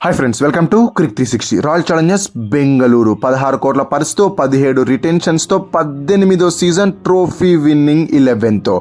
Hi friends, welcome to Crick 360. Royal Challengers Bengaluru 16 కోట్ల పర్స్తో 17 రిటెన్షన్స్తో 18వ సీజన్ ట్రోఫీ విన్నింగ్ 11తో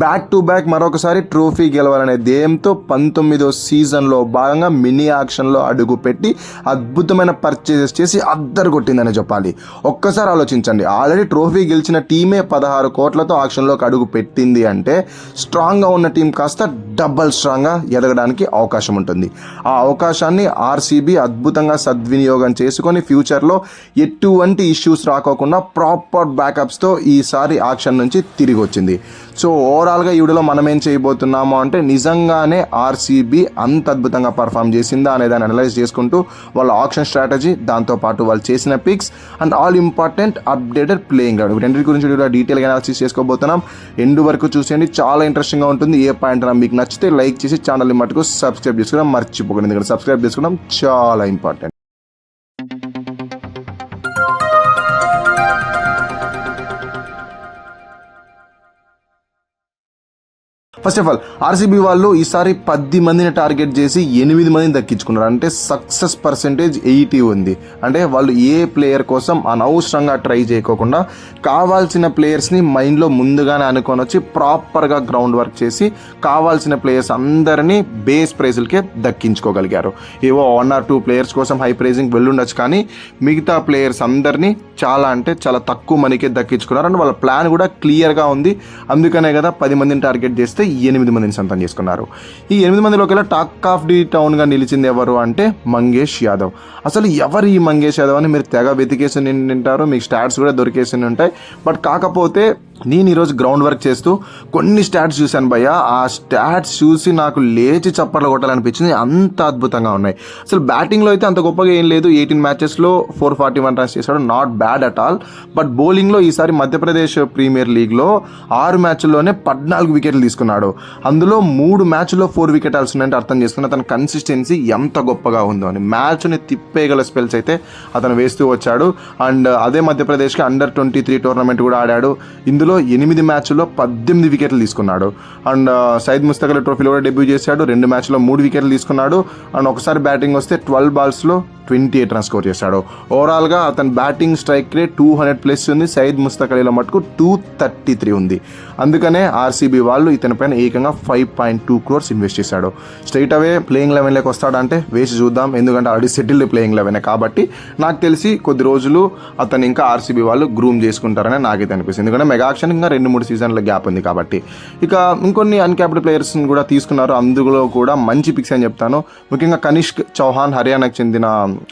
బ్యాక్ టు బ్యాక్ మరొకసారి ట్రోఫీ గెలవాలనే ధ్యేయంతో 19వ సీజన్లో భాగంగా మినీ ఆక్షన్లో అడుగుపెట్టి అద్భుతమైన పర్చేజెస్ చేసి అద్దరు కొట్టిందని చెప్పాలి. ఒక్కసారి ఆలోచించండి, ఆల్రెడీ ట్రోఫీ గెలిచిన టీమే 16 కోట్లతో ఆక్షన్లోకి అడుగు పెట్టింది అంటే స్ట్రాంగ్గా ఉన్న టీం కాస్త డబల్ స్ట్రాంగ్గా ఎదగడానికి అవకాశం ఉంటుంది. ఆ అవకాశాన్ని ఆర్సీబీ అద్భుతంగా సద్వినియోగం చేసుకొని ఫ్యూచర్లో ఎటువంటి ఇష్యూస్ రాకోకుండా ప్రాపర్ బ్యాకప్స్తో ఈసారి ఆక్షన్ నుంచి తిరిగి వచ్చింది. సో ఓవరాల్గా ఈ వీడియోలో మనం ఏం చేయబోతున్నామో అంటే నిజంగానే ఆర్సీబీ అంత అద్భుతంగా పర్ఫామ్ చేసిందా అనే దాన్ని అనలైజ్ చేసుకుంటూ వాళ్ళ ఆక్షన్ స్ట్రాటజీ, దాంతోపాటు వాళ్ళు చేసిన picks and all important updated playing ground, వీటన్నిటి గురించి వీడియో డీటెయిల్గా అనాలిసిస్ చేసుకోబోతున్నాం. ఎండ్ వరకు చూసేయండి, చాలా ఇంట్రెస్టింగ్గా ఉంటుంది. ఏ పాయింట్ మీకు నచ్చితే లైక్ చేసి ఛానల్ని మటుకు సబ్స్క్రైబ్ చేసుకోవడం మర్చిపోకండి, ఎందుకంటే సబ్స్క్రైబ్ చేసుకోవడం చాలా important. First of all RCB వాళ్ళు ఈసారి 10 మందిని టార్గెట్ చేసి 8 మందిని దక్కించుకున్నారు. అంటే సక్సెస్ పర్సెంటేజ్ 80 ఉంది. అంటే వాళ్ళు ఏ ప్లేయర్ కోసం అనవసరంగా ట్రై చేయకోకుండా కావాల్సిన ప్లేయర్స్ని మైండ్లో ముందుగానే అనుకొని వచ్చి ప్రాపర్గా గ్రౌండ్ వర్క్ చేసి కావాల్సిన ప్లేయర్స్ అందరినీ బేస్ ప్రైజులకే దక్కించుకోగలిగారు. ఏవో 1 or 2 ప్లేయర్స్ కోసం హై ప్రైజింగ్ వెళ్ళుండొచ్చు, కానీ మిగతా ప్లేయర్స్ అందరినీ చాలా తక్కువ మనీకే దక్కించుకున్నారు. అండ్ వాళ్ళ ప్లాన్ కూడా క్లియర్గా ఉంది. అందుకనే కదా 10 మందిని టార్గెట్ చేస్తే 8 మందిని సొంతం చేసుకున్నారు. ఈ 8 మందిలోకి టాక్ ఆఫ్ ది టౌన్గా నిలిచింది ఎవరు అంటే మంగేష్ యాదవ్. అసలు ఎవరు ఈ మంగేష్ యాదవ్ అని మీరు తెగ వెతికేసి నింటారు, మీకు స్టాట్స్ కూడా దొరికేసి ఉంటాయి. బట్ కాకపోతే నేను ఈరోజు గ్రౌండ్ వర్క్ చేస్తూ కొన్ని స్టాట్స్ చూశాను భయ్య. ఆ స్టాట్స్ చూసి నాకు లేచి చప్పట్లు కొట్టాలనిపించింది, అంత అద్భుతంగా ఉన్నాయి. అసలు బ్యాటింగ్లో అయితే అంత గొప్పగా ఏం లేదు. 18 మ్యాచెస్లో 441 రన్స్ చేశాడు, not bad at all. But బౌలింగ్లో ఈసారి మధ్యప్రదేశ్ ప్రీమియర్ లీగ్లో 6 మ్యాచ్ల్లోనే 14 వికెట్లు తీసుకున్నాడు. అందులో 3 మ్యాచ్ల్లో 4 వికెట్ అంటే అర్థం చేసుకున్న తన కన్సిస్టెన్సీ ఎంత గొప్పగా ఉందో అని. మ్యాచ్ని తిప్పేయగల స్పెల్స్ అయితే అతను వేస్తూ వచ్చాడు. అండ్ అదే మధ్యప్రదేశ్కి అండర్-23 టోర్నమెంట్ కూడా ఆడాడు. ఇందులో 8 మ్యాచ్ల్లో 18 వికెట్లు తీసుకున్నాడు. అండ్ సైద్ ముస్తక్ అలీ ట్రోఫీలో కూడా డెబ్యూ చేశాడు. 2 మ్యాచ్ల్లో 3 వికెట్లు తీసుకున్నాడు. అండ్ ఒకసారి బ్యాటింగ్ వస్తే 12 బాల్స్లో 28 రన్స్ స్కోర్ చేశాడు. ఓవరాల్గా అతని బ్యాటింగ్ స్ట్రైక్ రేట్ 200+ ఉంది. సైద్ ముస్తక్ అలీలో మటుకు 233 ఉంది. అందుకనే ఆర్సీబీ వాళ్ళు ఇతనిపైన ఏకంగా 5.2 crores ఇన్వెస్ట్ చేశాడు. స్ట్రైట్ అవే ప్లేయింగ్ 11లోకి వస్తాడంటే వేసి చూద్దాం, ఎందుకంటే ఆల్రెడీ సెటిల్డ్ ప్లేయింగ్ 11 కాబట్టి నాకు తెలిసి కొద్ది రోజులు అతను ఇంకా ఆర్సీబీ వాళ్ళు గ్రూమ్ చేసుకుంటారని నాకైతే అనిపిస్తుంది. ఎందుకంటే మెగా ఆక్షన్ ఇంకా 2-3 సీజన్ల గ్యాప్ ఉంది కాబట్టి. ఇక ఇంకొన్ని అన్క్యాప్డ్ ప్లేయర్స్ని కూడా తీసుకున్నారు. అందులో కూడా మంచి పిక్స్ అని చెప్తాను. ముఖ్యంగా కనిష్క్ చౌహాన్, హర్యానాకు చెందిన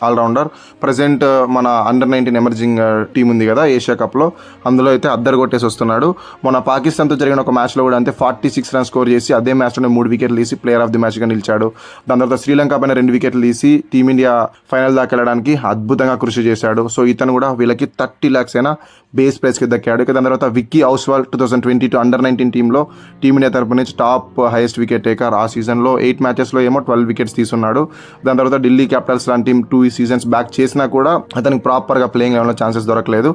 ఆల్రౌండర్. ప్రజెంట్ మన అండర్-19 ఎమర్జింగ్ టీం ఉంది కదా ఏషియా కప్లో, అందులో అయితే అద్దరు కొట్టేసి వస్తున్నాడు. మన పాకిస్తాన్తో జరిగిన ఒక మ్యాచ్లో కూడా అంతే 46 రన్స్ స్కోర్ చేసి అదే మ్యాచ్లోనే 3 వికెట్లు తీసి ప్లేయర్ ఆఫ్ ది మ్యాచ్గా నిలిచాడు. దాని తర్వాత శ్రీలంక పైన 2 వికెట్లు తీసి టీమిండియా ఫైనల్ దాకా వెళ్ళడానికి అద్భుతంగా కృషి చేశాడు. సో ఇతను కూడా వీళ్ళకి 30 lakhs అయినా బేస్ ప్రైస్కి దక్కాడు. ఇక దాని తర్వాత విక్కీ ఔస్వాల్ 2022 అండర్-19 టీంలో టీమిండియా తరపు నుంచి టాప్ హైయెస్ట్ వికెట్ టేకర్. ఆ సీజన్లో 8 మ్యాచెస్లో ఏమో 12 వికెట్స్ తీసుకున్నాడు. దాని తర్వాత ఢిల్లీ క్యాపిటల్స్ లాంటి టీం 2 సీజన్స్ బ్యాక్ చేసినా కూడా అతనికి ప్రాపర్గా ప్లేయింగ్ లెవెల్లో ఛాన్సెస్ దొరకలేదు.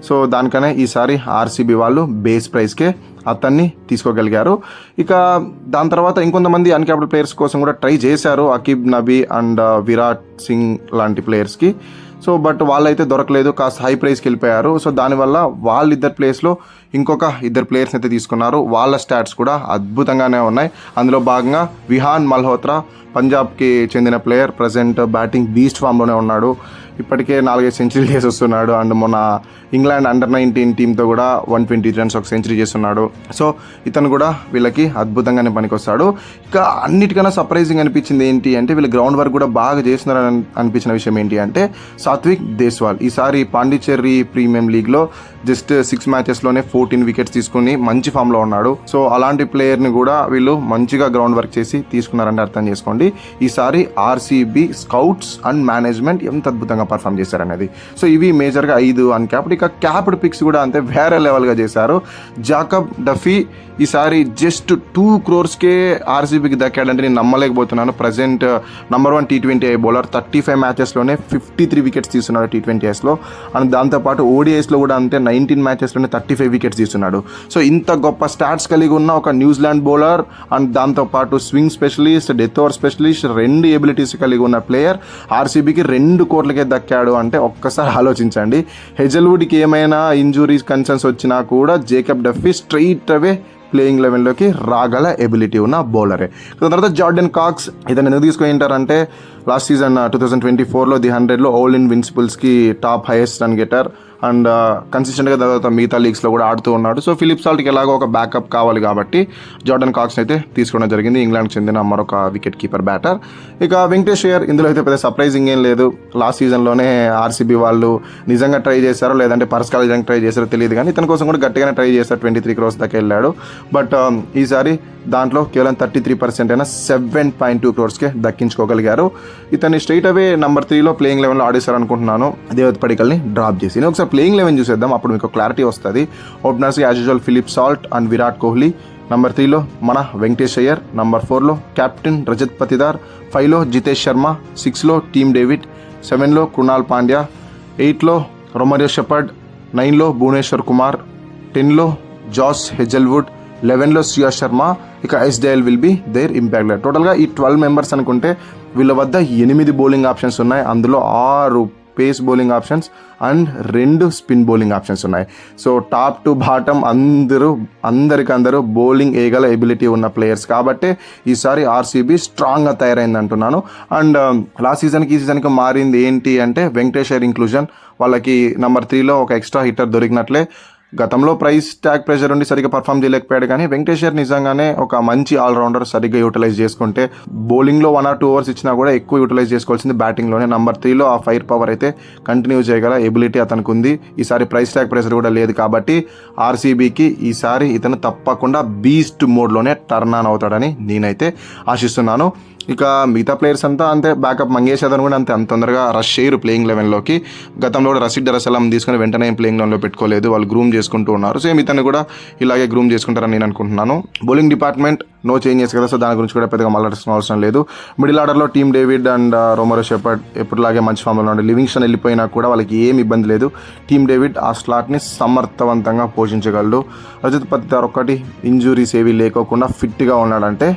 సో దానికనే ఈసారి ఆర్సీబీ వాళ్ళు బేస్ ప్రైస్కే అతన్ని తీసుకోగలిగారు. ఇక దాని తర్వాత ఇంకొంతమంది అన్క్యాప్డ్ ప్లేయర్స్ కోసం కూడా ట్రై చేశారు, అకీబ్ నబీ అండ్ విరాట్ సింగ్ లాంటి ప్లేయర్స్కి. సో బట్ వాళ్ళైతే దొరకలేదు, కాస్త హై ప్రైస్కి వెళ్ళిపోయారు. సో దానివల్ల వాళ్ళిద్దరు ప్లేస్లో ఇంకొక 2 ప్లేయర్స్ని అయితే తీసుకున్నారు. వాళ్ళ స్టాట్స్ కూడా అద్భుతంగానే ఉన్నాయి. అందులో భాగంగా విహాన్ మల్హోత్రా, పంజాబ్కి చెందిన ప్లేయర్, ప్రజెంట్ బ్యాటింగ్ బీస్ట్ ఫామ్లోనే ఉన్నాడు. ఇప్పటికే 4-5 సెంచరీలు చేసి వస్తున్నాడు. అండ్ మొన్న ఇంగ్లాండ్ అండర్-19 టీంతో కూడా 120 రన్స్ ఒక సెంచరీ చేస్తున్నాడు. సో ఇతను కూడా వీళ్ళకి అద్భుతంగానే పనికొస్తాడు. ఇక అన్నిటికన్నా సర్ప్రైజింగ్ అనిపించింది ఏంటి అంటే వీళ్ళు గ్రౌండ్ వర్క్ కూడా బాగా చేస్తున్నారని అనిపించిన విషయం ఏంటి అంటే సాత్విక్ దేశ్వాల్ ఈసారి పాండిచ్చేరి ప్రీమియం లీగ్లో జస్ట్ 6 మ్యాచెస్లోనే 14 వికెట్స్ తీసుకుని మంచి ఫామ్లో ఉన్నాడు. సో అలాంటి ప్లేయర్ని కూడా వీళ్ళు మంచిగా గ్రౌండ్ వర్క్ చేసి తీసుకున్నారంటే అర్థం చేసుకోండి. ఈసారి ఆర్సీబీ స్కౌట్స్ అండ్ మేనేజ్మెంట్ ఎంత అద్భుతంగా పర్ఫామ్ చేశారనేది. సో ఇవి మేజర్గా 5 అన్క్యాప్డ్. ఇక క్యాప్డ్ పిక్స్ కూడా అంతే వేరే లెవెల్గా చేశారు. జాకబ్ డఫీ ఈసారి జస్ట్ 2 crores ఆర్సీబీకి దక్కాడంటే నేను నమ్మలేకపోతున్నాను. Present number 1 T20 bowler, 35 మ్యాచెస్లోనే 53 wickets తీసుకున్నాడు T20Sలో. అండ్ దాంతోపాటు ఓడిఐస్లో కూడా అంతే 19 మ్యాచెస్లోనే 35 వికెట్స్ వికెట్స్ తీస్తున్నాడు. సో ఇంత గొప్ప స్టాట్స్ కలిగి ఉన్న ఒక న్యూజిలాండ్ బౌలర్ అండ్ దాంతోపాటు swing specialist, death over specialist, 2 abilities కలిగి ఉన్న ప్లేయర్ ఆర్సీబీకి 2 కోట్లకే దక్కాడు అంటే ఒక్కసారి ఆలోచించండి. హెజల్వుడ్కి ఏమైనా ఇంజురీస్ కన్సర్న్స్ వచ్చినా కూడా జేకబ్ డఫీ స్ట్రైట్ అవే ప్లేయింగ్ లెవెన్లోకి రాగల ఎబిలిటీ ఉన్న బౌలరే. తర్వాత జార్డన్ కాక్స్, ఇతను ఎందుకు తీసుకొని ఉంటారంటే లాస్ట్ సీజన్ 2024లో ది 100లో ఆల్ ఇన్విన్సిబుల్స్కి top highest run getter and కన్సిస్టెంట్గా తర్వాత మిగతా లీగ్స్లో కూడా ఆడుతూ ఉన్నాడు. సో ఫిలిప్ సాల్ట్కి ఎలాగో ఒక బ్యాకప్ కావాలి కాబట్టి జార్డన్ కాక్స్ని అయితే తీసుకోవడం జరిగింది. ఇంగ్లాండ్కి చెందిన మరొక వికెట్ కీపర్ బ్యాటర్. ఇక వెంకటేష్ అయ్యర్, ఇందులో అయితే పెద్ద సర్ప్రైజింగ్ ఏం లేదు. లాస్ట్ సీజన్లోనే ఆర్సీబీ వాళ్ళు నిజంగా ట్రై చేశారో లేదంటే పర్స్కాల నిజంగా ట్రై చేశారో తెలియదు, కానీ ఇతని కోసం కూడా గట్టిగానే ట్రై చేశారు. 23 crores దాకా వెళ్ళాడు. బట్ ఈసారి దాంట్లో కేవలం 33% అయినా 7.2 crores దక్కించుకోగలిగారు. ఇతన్ని స్ట్రైట్ అవే నెంబర్ 3లో ప్లేయింగ్ లెవెన్లో ఆడేశారు అనుకుంటున్నాను, దేవత్ పడికల్ని డ్రాప్ చేసి. నేను ఒకసారి ప్లేయింగ్ లెవెన్ చూసేద్దాం, అప్పుడు మీకు క్లారిటీ వస్తుంది. ఓపెనర్స్కి as usual Phillip Salt and Virat Kohli. Number 3లో మన వెంకటేష్ అయ్యర్. నెంబర్ 4లో కెప్టెన్ రజత్ పతిదార్. 5లో జితేష్ శర్మ. 6లో టీమ్ డేవిడ్. 7లో కృణాల్ పాండ్యా. 8లో రొమారియో షెపర్డ్. 9లో భువనేశ్వర్ కుమార్. 10లో జాస్ హెజల్వుడ్. 11లో శ్రియా శర్మ. ఇక ఎస్డేఎల్ విల్ బి దేర్ ఇంపాక్ట్. టోటల్గా ఈ 12 మెంబర్స్ అనుకుంటే వీళ్ళ వద్ద 8 బౌలింగ్ ఆప్షన్స్ ఉన్నాయి. అందులో 6 pace bowling options and 2 spin bowling options ఉన్నాయి. సో టాప్ టు బాటమ్ అందరికందరూ బౌలింగ్ వేయగల ఎబిలిటీ ఉన్న ప్లేయర్స్ కాబట్టి ఈసారి ఆర్సీబీ స్ట్రాంగ్గా తయారైంది అంటున్నాను. అండ్ లాస్ట్ సీజన్కి ఈ సీజన్కి మారింది ఏంటి అంటే వెంకటేష్ అయ్యర్ ఇంక్లూజన్. వాళ్ళకి నెంబర్ 3లో ఒక ఎక్స్ట్రా హిట్టర్ దొరికినట్లే. గతంలో ప్రైస్ ట్యాగ్ ప్రెషర్ ఉండి సరిగ్గా పర్ఫామ్ చేయలేకపోయాడు, కానీ వెంకటేష్ అయ్యర్ నిజంగానే ఒక మంచి ఆల్రౌండర్. సరిగ్గా యూటిలైజ్ చేసుకుంటే బౌలింగ్లో 1 or 2 overs ఇచ్చినా కూడా ఎక్కువ యూటిలైజ్ చేసుకోవాల్సింది బ్యాటింగ్లోనే. నెంబర్ 3లో ఆ ఫైర్ పవర్ అయితే కంటిన్యూ చేయగల ఎబిలిటీ అతనికి ఉంది. ఈసారి ప్రైస్ ట్యాగ్ ప్రెషర్ కూడా లేదు కాబట్టి ఆర్సీబీకి ఈసారి ఇతను తప్పకుండా బీస్ట్ మోడ్లోనే టర్న్ ఆన్ అవుతాడని నేనైతే ఆశిస్తున్నాను. ఇక మిగతా ప్లేయర్స్ అంతా అంతే. బ్యాకప్ మంగేష్ యాదవ్ కూడా అంత తొందరగా రష్ చేయరు ప్లేయింగ్ లెవెన్లోకి. గతంలో కూడా రషీద్ దరసలం తీసుకుని వెంటనే ప్లేయింగ్ లెవెన్లో పెట్టుకోలేదు, వాళ్ళు గ్రూమ్ చేసుకుంటూ ఉన్నారు. సేమ్ ఇతను కూడా ఇలాగే గ్రూమ్ చేసుకుంటారని నేను అనుకుంటున్నాను. బౌలింగ్ డిపార్ట్మెంట్ నో చేంజెస్ కదా, సో దాని గురించి కూడా పెద్దగా మాట్లాడాల్సిన అవసరం లేదు. మిడిల్ ఆర్డర్లో Tim David and Romario Shepherd ఎప్పుడులాగే మంచి ఫామ్లో ఉండే. లివింగ్స్టన్ వెళ్ళిపోయినా కూడా వాళ్ళకి ఏం ఇబ్బంది లేదు. టీమ్ డేవిడ్ ఆ స్లాట్ని సమర్థవంతంగా పోషించగలడు. రజత్ పతిదార్ ఒక్కటి ఇంజురీస్ ఏవి లేకోకుండా ఫిట్గా ఉన్నాడంటే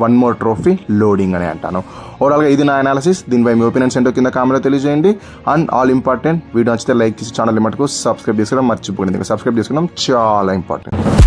1 more trophy లోడింగ్ అని అంటాను. ఓవరాల్గా ఇది నా అనాలిసిస్. దీనిపై మీ ఒపీనియన్స్ ఏంటో కింద కామెంట్లో తెలియజేయండి. అండ్ ఆల్ ఇంపార్టెంట్, వీడియో నచ్చితే లైక్ చేసి ఛానల్ మటుకు సబ్స్క్రైబ్ చేసుకోవడం మర్చిపోయింది. సబ్స్క్రైబ్ చేసుకోవడం చాలా ఇంపార్టెంట్.